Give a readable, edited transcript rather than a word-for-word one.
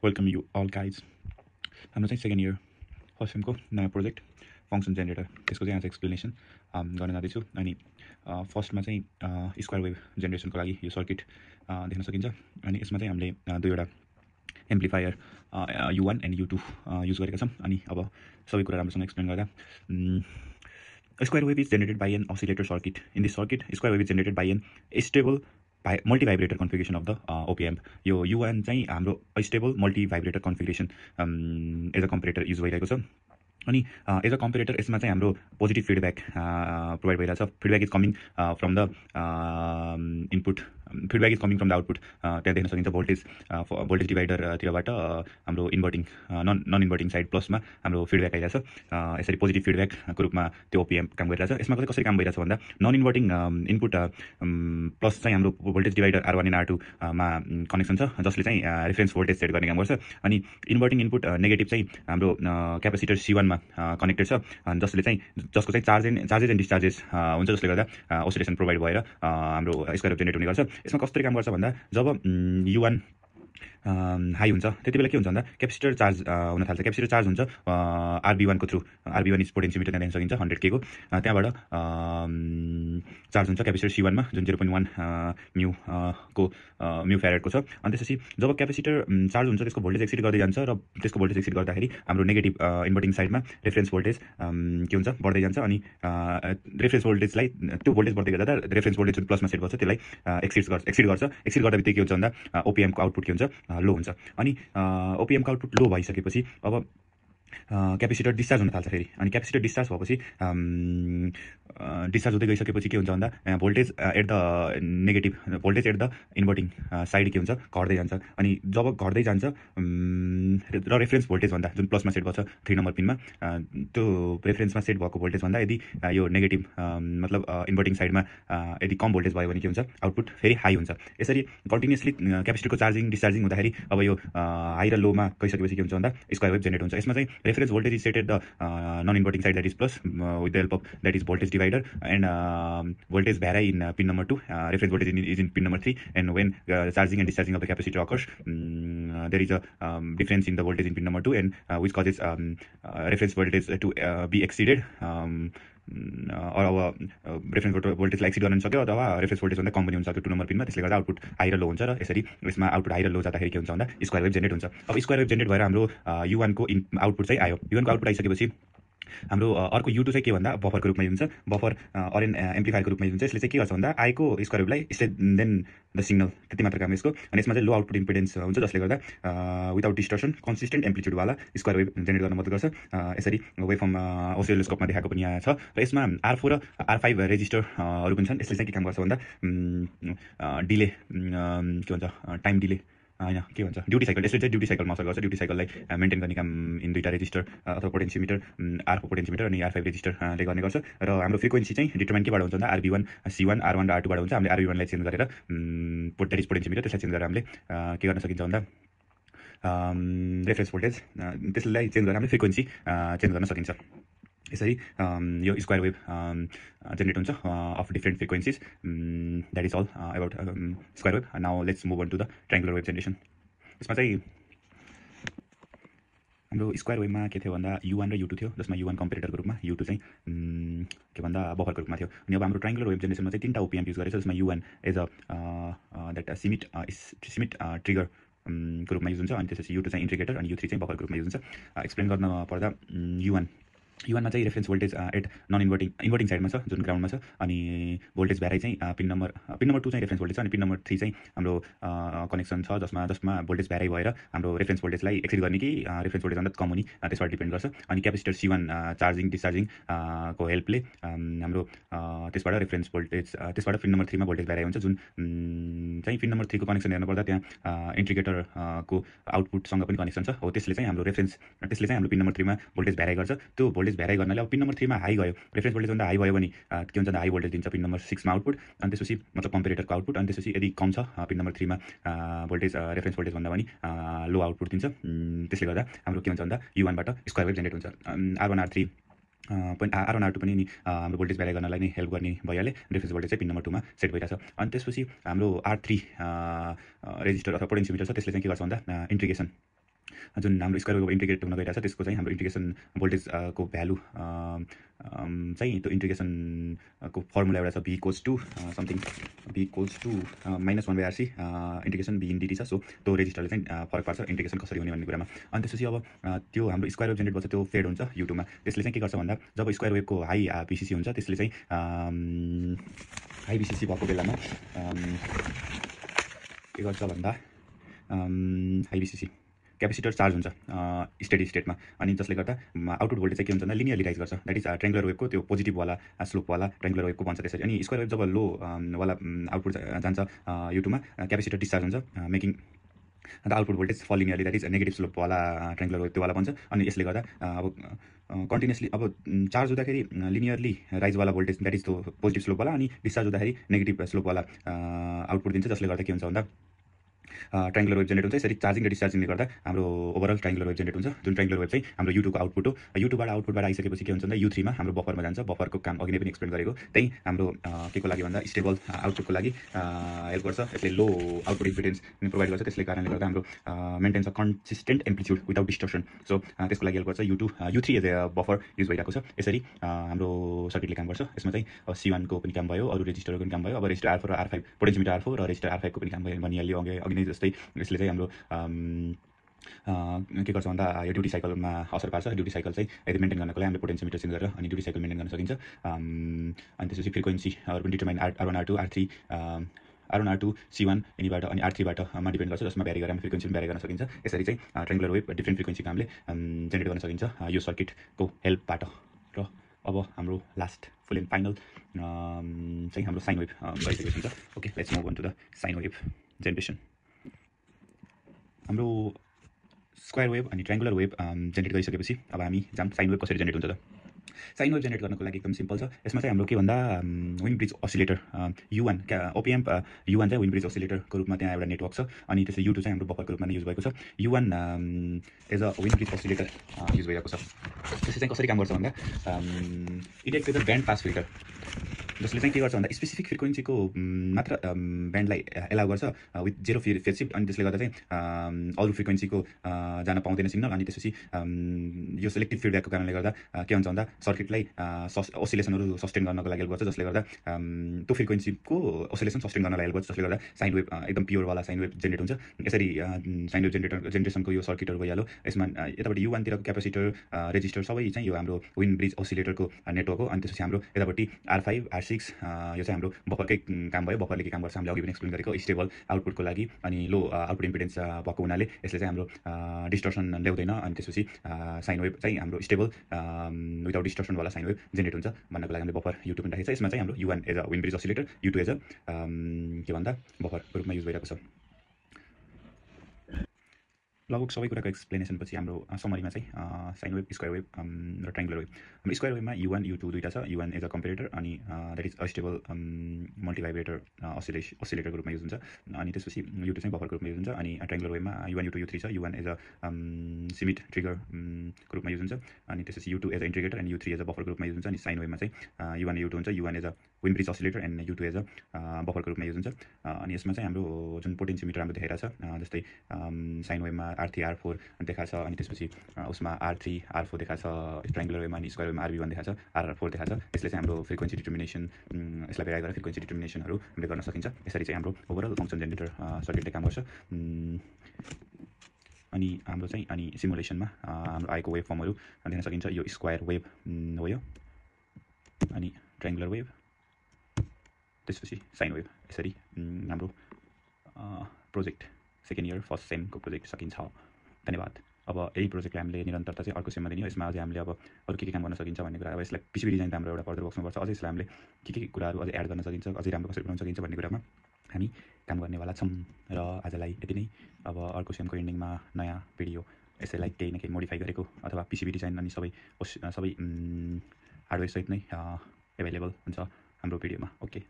Welcome you all guys. हाम्रो चाहिँ second year first सेमको नयाँ प्रोजेक्ट फङ्सन जेनेरेटर त्यसको चाहिँ आज एक्सप्लेनेसन गर्न जाँदैछु। अनि फर्स्टमा चाहिँ स्क्वायर वेभ जेनेरेसनको लागि यो सर्किट देख्न सकिन्छ। अनि यसमा चाहिँ हामीले दुईवटा amplifier U1 and U2 use गरेका छौँ। अनि अब सबै कुरा राम्रोसँग एक्सप्लेन गर्दा square wave is generated by an oscillator circuit. In this circuit, square wave is generated by an stable multi-vibrator configuration of the op-amp. यो U1 चाहिँ हाम्रो stable multi-vibrator configuration as a comparator use भइरहेको छ। अनि as a comparator यसमा चाहिँ हाम्रो positive feedback provide भइरहेछ। Feedback is coming from the input, feedback is coming from the output. त्यहाँ देख्न सकिन्छ भोल्टेज डिभाइडरतिरबाट हाम्रो इन्भर्टिङ नन इन्भर्टिङ साइड प्लसमा हाम्रो फिडब्याक आइरहेछ। यसरी पोजिटिभ फिडब्याकको रूपमा त्यो ओपिएम काम गरिरहेछ। यसमा चाहिँ कसरी काम भइरहेछ भन्दा नन इन्भर्टिङ इनपुट प्लस चाहिँ हाम्रो voltage divider R1 and R2 मा कनेक्सन छ, जसले चाहिँ रेफरेन्स भोल्टेज सेट गर्ने काम गर्छ। अनि इन्भर्टिङ इनपुट नेगेटिभ चाहिँ हाम्रो क्यापेसिटर C1 कनेक्टेड छ, जसले चाहिँ जसको चाहिँ चार्जेस एन्ड डिस्चार्जेस हुन्छ, जसले गर्दा ओसिलेसन प्रोभाइड भएर हाम्रो स्क्वायर वेभ जेनेरेट हुने गर्छ। यसमा कसरी काम गर्छ भन्दा जब U1 हाई हुन्छ त्यति बेला के हुन्छ भन्दा क्यापेसिटर चार्ज हुन थाल्छ। क्यापेसिटर चार्ज हुन्छ RB1 को थ्रु। RB1 इज पोटेन्सियोमिटर त्यहाँ देख्न सकिन्छ 100K को। त्यहाँबाट चार्ज हुन्छ क्यापेसिटर C1 मा, जुन 0.1 म्यू फ्यारेडको छ। अनि त्यसपछि जब क्यापेसिटर चार्ज हुन्छ त्यसको भोल्टेज एक्सिड गर्दै जान्छ, र त्यसको भोल्टेज एक्सिड गर्दाखेरि हाम्रो नेगेटिभ इन्भर्टिङ साइडमा रेफरेन्स भोल्टेज के हुन्छ बढ्दै जान्छ। अनि रेफरेन्स भोल्टेजलाई त्यो भोल्टेज बढ्दै गर्दा रेफरेन्स भोल्टेज जुन प्लसमा सेट गर्छ त्यसलाई एक्सिड गर्छ। एक्सिड गर्दा बित्तिकै के हुन्छ भन्दा ओपिएमको आउटपुट के हुन्छ लो हुन्छ। अनि ओपिएमको आउटपुट लो भइसकेपछि अब क्यापेसिटर डिस्चार्ज हुन थाल्छ फेरि। अनि क्यापेसिटर डिस्चार्ज भएपछि डिस्चार्ज हुँदै गइसकेपछि के हुन्छ भन्दा voltage at the negative, voltage at the inverting side के हुन्छ घट्दै जान्छ। अनि जब घट्दै जान्छ र रेफरेन्स भोल्टेजभन्दा जुन प्लसमा सेट भएको छ 3 नम्बर पिनमा, त्यो रेफरेन्समा सेट भएको भोल्टेजभन्दा यदि यो नेगेटिभ मतलब इन्भर्टिङ साइडमा यदि कम भोल्टेज भयो भने के हुन्छ आउटपुट फेरि हाई हुन्छ। यसरी कन्टिन्युसली क्यापेसिटरको चार्जिङ डिस्चार्जिङ हुँदाखेरि अब यो हाई र लोमा गइसकेपछि के हुन्छ भन्दा स्क्वायर वेभ जेनेरेट हुन्छ। यसमा चाहिँ reference voltage is set at the non inverting side, that is plus with the help of that is voltage divider, and voltage vary in pin number 2, reference voltage is in pin number 3, and when charging and discharging of the capacitor occurs, there is a difference in the voltage in pin number 2, and which causes reference voltage to be exceeded, or reference भोल्टेजलाई exceed गर्न सक्यो अथवा reference भोल्टेजभन्दा कम पनि हुन सक्यो 2 number पिनमा। त्यसले गर्दा आउटपुट हाई र लो हुन्छ, र यसरी यसमा आउटपुट हाई र लो जाँदाखेरि के हुन्छ भन्दा स्क्वायर वेभ जेनेरेट हुन्छ। अब स्क्वायर वेभ जेनेरेट भएर हाम्रो U1 को आउटपुट चाहिँ आयो। U1 को आउटपुट आइसकेपछि हाम्रो अर्को U2 चाहिँ के भन्दा बफरको रूपमा हुन्छ, बफर अरेन एम्प्लिफायरको रूपमा हुन्छ। यसले चाहिँ के गर्छ भन्दा आएको स्क्वायर वेभलाई स्टेट देन द सिग्नल, त्यति मात्र काम यसको। अनि यसमा चाहिँ लो आउटपुट इम्पिडेन्स हुन्छ, जसले गर्दा विदाउट डिस्टर्सन कन्सिस्टेन्ट एम्प्लिट्युडवाला स्क्वायर वेभ जेनेरेट गर्न मद्दत गर्छ। यसरी वेभफर्म ओसिलोस्कोपमा देखाएको पनि यहाँ छ। र यसमा R4 र R5 रेजिस्टरहरू पनि छन्। यसले चाहिँ के काम गर्छ भन्दा डिले के भन्छ टाइम डिले होइन के भन्छ ड्युटी साइकल, यसले चाहिँ ड्युटी साइकलमा असर गर्छ। ड्युटी साइकललाई मेन्टेन गर्ने काम इन दुईवटा रेजिस्टर अथवा पोटेन्सियोमिटर R4 पोटेन्सियोमिटर अनि R5 रेजिस्टरले गर्ने गर्छ। र हाम्रो फ्रिक्वेन्सी चाहिँ डिटर्माइन केबाट हुन्छ भन्दा RB1 C1 R1 र R2 बाट हुन्छ। हामीले RB1 लाई चेन्ज गरेर दैट इज पोटेन्सियोमिटर, त्यसलाई चेन्ज गरेर हामीले के गर्न सकिन्छ भन्दा रेफरेन्स भोल्टेज त्यसलाई चेन्ज गरेर हामीले फ्रिक्वेन्सी चेन्ज गर्न सकिन्छ। यसरी यो स्क्वायर वेभ जेनेरेट हुन्छ of different frequencies. That is all about square wave. Now let's move on to the triangular wave generation. यसमा चाहिँ हाम्रो स्क्वायर वेभमा के थियो भन्दा U1 र U2 थियो, जसमा U1 कम्पेरेटरको रूपमा, U2 चाहिँ के भन्दा बफरको रूपमा थियो। अनि अब हाम्रो ट्रायङ्गुलर वेभ जेनेरेसनमा चाहिँ 3टा ओपिएम्प युज गरेछ, जसमा U1 as a that Schmitt trigger को रूपमा युज हुन्छ। अनि त्यसपछि U2 चाहिँ इन्ट्रिगेटर अनि U3 चाहिँ बफरको रूपमा युज हुन्छ। एक्सप्लेन गर्न पर्दा U1 मा चाहिँ रेफरेन्स भोल्टेज एट नन इन्भर्टिङ साइडमा छ, जुन ग्राउन्डमा छ। अनि भोल्टेज भ्यारै चाहिँ पिन नम्बर 2 चाहिँ रेफरेन्स भोल्टेज छ, अनि पिन नम्बर 3 चाहिँ हाम्रो कनेक्सन छ, जसमा भोल्टेज भ्यारै भएर हाम्रो रेफरेन्स भोल्टेजलाई एक्सिड गर्ने कि रेफरेन्स भोल्टेजभन्दा कम हुने त्यसबाट डिपेन्ड गर्छ। अनि क्यापेसिटर C1 चार्जिङ डिस्चार्जिङ को हेल्पले हाम्रो त्यसबाट रेफरेन्स भोल्टेज त्यसबाट पिन नम्बर 3 मा भोल्टेज भ्यारै हुन्छ, जुन चाहिँ पिन नम्बर 3 को कनेक्सन हेर्नु पर्दा त्यहाँ इन्ट्रिगेटरको आउटपुटसँग पनि कनेक्सन छ हो। त्यसले चाहिँ हाम्रो पिन नम्बर 3 मा भोल्टेज भ्यारै गर्छ। त्यो भोल्टेज भ्यारै गर्नाले अब पिन नम्बर 3 मा हाई गयो, रेफरेन्स भोल्टेजभन्दा हाई भयो भने के हुन्छ भन्दा हाई भोल्टेज दिन्छ पिन नम्बर 6 मा आउटपुट। अनि त्यसपछि मतलब कम्पेरेटरको आउटपुट। अनि त्यसपछि यदि कम छ पिन नम्बर 3 मा भोल्टेज रेफरेन्स भोल्टेजभन्दा पनि लो आउटपुट दिन्छ। त्यसले गर्दा हाम्रो के हुन्छ भन्दा U1 बाट स्क्वायर वेभ जेनेरेट हुन्छ। R1 R2 पनि हाम्रो भोल्टेज भ्यारी गर्नलाई नै हेल्प गर्ने भइहाले। रेफरेन्स भोल्टेज चाहिँ पिन नम्बर 2 मा सेट भइरहेछ। अनि त्यसपछि हाम्रो R3 रेजिस्टर अथवा पोटेन्सियोमिटर छ, त्यसले चाहिँ के गर्छ भन्दा जुन हाम्रो स्क्वायर वेभ इन्टिग्रेट हुन गइरहेछ त्यसको चाहिँ हाम्रो इन्टिग्रेसन भोल्टेज को भ्यालु चाहिँ त्यो इन्टिग्रेसनको फर्मुला एउटा छ v equals to something v equals to -1/RC integration v in dt छ। सो त्यो रेजिस्टरले चाहिँ फरक पार्छ इन्टिग्रेसन कसरी हुने भन्ने कुरामा। अनि त्यसपछि अब त्यो हाम्रो स्क्वायर वेभ जेनेरेट भन्छ त्यो फेड हुन्छ U2 मा। त्यसले चाहिँ के गर्छ भन्दा जब स्क्वायर वेभको हाई VCC हुन्छ त्यसले चाहिँ हाई VCC भएको बेलामा के गर्छ भन्दा हाई VCC क्यापेसिटर चार्ज हुन्छ स्टेडी स्टेटमा, अनि जसले गर्दा आउटपुट भोल्टेज चाहिँ के हुन्छ भन्दा लिनियरली राइज गर्छ। द्याट इज ट्रायङ्गुलर वेभको त्यो पोजिटिभ वाला स्लोप वाला ट्रायङ्गुलर वेभको बन्छ त्यसरी। अनि स्क्वायर वेभ जब लो वाला आउटपुट जान्छ U2 मा क्यापेसिटर डिस्चार्ज हुन्छ मेकिङ अन्त आउटपुट भोल्टेज फल linearly that is negative slope वाला ट्रायङ्गुलर वेभ त्यो वाला बन्छ। अनि यसले गर्दा अब कन्टिन्युसली अब चार्ज हुँदाखेरि लिनियरली राइज वाला भोल्टेज द्याट इज त्यो पोजिटिभ स्लोप वाला, अनि डिस्चार्ज हुँदाखेरि नेगेटिभ स्लोप वाला आउटपुट दिन्छ, जसले गर्दा के हुन्छ भन्दा ट्रायङ्गुलर वेभ जेनेरेट हुन्छ। यसरी चार्जिङ र डिस्चार्जिङले गर्दा हाम्रो ओभरअल ट्रायङ्गुलर वेभ जेनेरेट हुन्छ। जुन ट्रायङ्गुलर वेभ चाहिँ हाम्रो U2 को आउटपुट हो। U2बाट आउटपुटबाट आइसकेपछि के हुन्छ भन्दा U3 मा हाम्रो बफरमा जान्छ। बफरको काम अघि नै पनि एक्सप्लेन गरेको, त्यही हाम्रो के को लागि भन्दा स्टेबल आउटपुटको लागि हेल्प गर्छ। यसले लो आउटपुट इम्पिडेन्स प्रोभाइड गर्छ, त्यसले कारणले गर्दा हाम्रो maintains a consistent amplitude without distortion. So त्यसको लागि हेल्प गर्छ U3 as a buffer use भइरहेको छ। यसरी हाम्रो सर्किटले काम गर्छ। यसमा चाहिँ C1 को पनि काम भयो, अरू रेजिस्टरको पनि काम भयो। अब रेजिस्टर R4 र R5 पोटेन्सियोमिटर R4 र रेजिस्टर R5 को पनि काम भयो भनिहाल्यो अघि नै जस्तै। यसले चाहिँ हाम्रो के गर्छ भन्दा यो ड्युटी साइकलमा असर पार्छ। ड्युटी साइकल चाहिँ यदि मेन्टेन गर्नको लागि हामीले पोटेन्सियोमिटर चेन्ज गरेर अनि ड्युटी साइकल मेन्टेन गर्न सकिन्छ। अनि त्यसपछि फ्रिक्वेन्सीहरू पनि determine R1 R2 R3 R1 R2 C1 यिनीबाट अनि R3बाट डिपेन्ड गर्छ, जसमा भ्यारी गरेर फ्रिक्वेन्सी पनि भ्यारी गर्न सकिन्छ। यसरी चाहिँ ट्रायङ्गुलर वेभ डिफ्रेन्ट फ्रिक्वेन्सीको हामीले जेनेरेट गर्न सकिन्छ यो सर्किटको हेल्पबाट। र अब हाम्रो लास्ट फुल एन्ड फाइनल चाहिँ हाम्रो साइन वेभ गइसकेको हुन्छ। Okay, let's move on to the sine wave generation. हाम्रो स्क्वायर वेभ अनि ट्रायङ्गुलर वेभ जेनेरेट गरिसकेपछि अब हामी जाम साइन वेभ कसरी जेनेरेट हुन्छ त। साइन वेभ जेनेरेट गर्नको लागि एकदम सिम्पल छ। यसमा चाहिँ हाम्रो के भन्दा विन ब्रिज असिलेटर U1 ओपिएम्प U1 चाहिँ विन ब्रिज असिलेटरको रूपमा त्यहाँ एउटा नेटवर्क छ, अनि त्यसले U2 चाहिँ हाम्रो बफरको रूपमा नै युज भएको छ। U1 as a Wien bridge oscillator use भइरहेको छ। त्यसले चाहिँ कसरी काम गर्छ भन्दा it acts as a band pass filter, जसले चाहिँ के गर्छ भन्दा स्पेसिफिक फ्रिक्वेन्सीको मात्र ब्यान्डलाई एलाउ गर्छ विथ जेरो फेज सिफ्ट। अनि त्यसले गर्दा चाहिँ अरू फ्रिक्वेन्सीको जान पाउँदैन सिग्नल। अनि त्यसपछि यो सेलेक्टिभ फिडब्याकको कारणले गर्दा के हुन्छ भन्दा सर्किटलाई ओसिलेसनहरू सस्टेन गर्नको लागि हेल्प गर्छ, जसले गर्दा त्यो फ्रिक्वेन्सीको ओसिलेसन सस्टेन गर्नलाई हेल्प गर्छ, जसले गर्दा साइन वेभ एकदम प्योरवाला साइन वेभ जेनेरेट हुन्छ। यसरी साइन वेभ जेनेरेसनको यो सर्किटहरू भइहाल्यो। यसमा यतापट्टि U1तिरको क्यापेसिटर रेजिस्टर सबै चाहिँ यो हाम्रो विन ब्रिज ओसिलेटरको नेटवर्क हो। अनि त्यसपछि हाम्रो यतापट्टि R5 R6 यो चाहिँ हाम्रो बफरकै काम भयो। बफरले के काम गर्छ हामीले अघि पनि एक्सप्लेन गरेको, स्टेबल आउटपुटको लागि अनि लो आउटपुट इम्पिडेन्स भएको हुनाले यसले चाहिँ हाम्रो डिस्टर्सन ल्याउँदैन। अनि त्यसपछि साइन वेभ चाहिँ हाम्रो स्टेबल विदाउट डिस्टर्सनवाला साइन वेभ जेनेरेट हुन्छ भन्नको लागि हामीले बफर U2 पनि राखेको छ। यसमा चाहिँ हाम्रो U1 as a Wien bridge oscillator, U2 as a के भन्दा बफरको रूपमा युज भइरहेको छ। लगभग सबै कुराको एक्सप्लेनेसन पछि हाम्रो समरीमा चाहिँ साइन वेभ, स्क्वायर वेभ र ट्रायङ्गुलर वेभ। हाम्रो स्क्वायर वेभमा U1 U2 दुईवटा छ। U1 एज अ कम्पेरेटर अनि द्याट इज अस्टेबल मल्टिभाइब्रेटर असिलेटरको रूपमा युज हुन्छ। अनि त्यसपछि U2 चाहिँ बफरको रूपमा युज हुन्छ। अनि ट्रायङ्गुलर वेभमा U1 U2 U3 छ। U1 एज अ सिमिट ट्रिगरको रूपमा युज हुन्छ। अनि त्यसपछि U2 as a integrator and U3 as a बफरको रूपमा युज हुन्छ। अनि साइन वेभमा चाहिँ U1 U2 हुन्छ। U1 as a Wien bridge oscillator and U2 as a बफरको रूपमा युज हुन्छ। अनि यसमा चाहिँ हाम्रो जुन पोटेन्सियोमिटर हाम्रो देखाइरहेको छ, जस्तै साइन वेभमा R3 R4 देखाएको छ। अनि त्यसपछि उसमा R3 R4 देखाएको छ ट्रायङ्गुलर वेभमा, अनि स्क्वायर वेभमा RV1 देखाएको छ, R4 देखाएको छ। यसले चाहिँ हाम्रो फ्रिक्वेन्सी डिटर्मिनेसन यसलाई भेरी गरेर फ्रिक्वेन्सी डिटर्मिनेसनहरू हामीले गर्न सकिन्छ। यसरी चाहिँ हाम्रो ओभरअल फङ्सन जेनेरेटर सर्किटले काम गर्छ। अनि हाम्रो चाहिँ अनि सिमुलेसनमा हाम्रो आएको वेभ फर्महरू देख्न सकिन्छ। यो स्क्वायर वेभ हो यो, अनि ट्रायङ्गुलर वेभ, त्यसपछि साइन वेभ। यसरी हाम्रो प्रोजेक्ट सेकेन्ड इयर फर्स्ट सेमको प्रोजेक्ट सकिन्छ। धन्यवाद। अब यही प्रोजेक्टलाई हामीले निरन्तरता चाहिँ अर्को सेममा दिने हो। यसमा अझै हामीले अब अरू के काम गर्न सकिन्छ भन्ने कुरा, अब यसलाई पिसिबी डिजाइन त हाम्रो एउटा फर्दर बक्सनुपर्छ। अझै यसलाई हामीले के कुराहरू अझै एड गर्न सकिन्छ, अझै राम्रो कसरी बनाउन सकिन्छ भन्ने कुरामा हामी काम गर्नेवाला छौँ। र आजलाई यति नै। अब अर्को सेमको एन्डिङमा नयाँ भिडियो यसैलाई केही न केही मोडिफाई गरेको अथवा पिसिबी डिजाइन अनि सबै हार्डवेयरसहित नै एभाइलेबल हुन्छ हाम्रो भिडियोमा। ओके।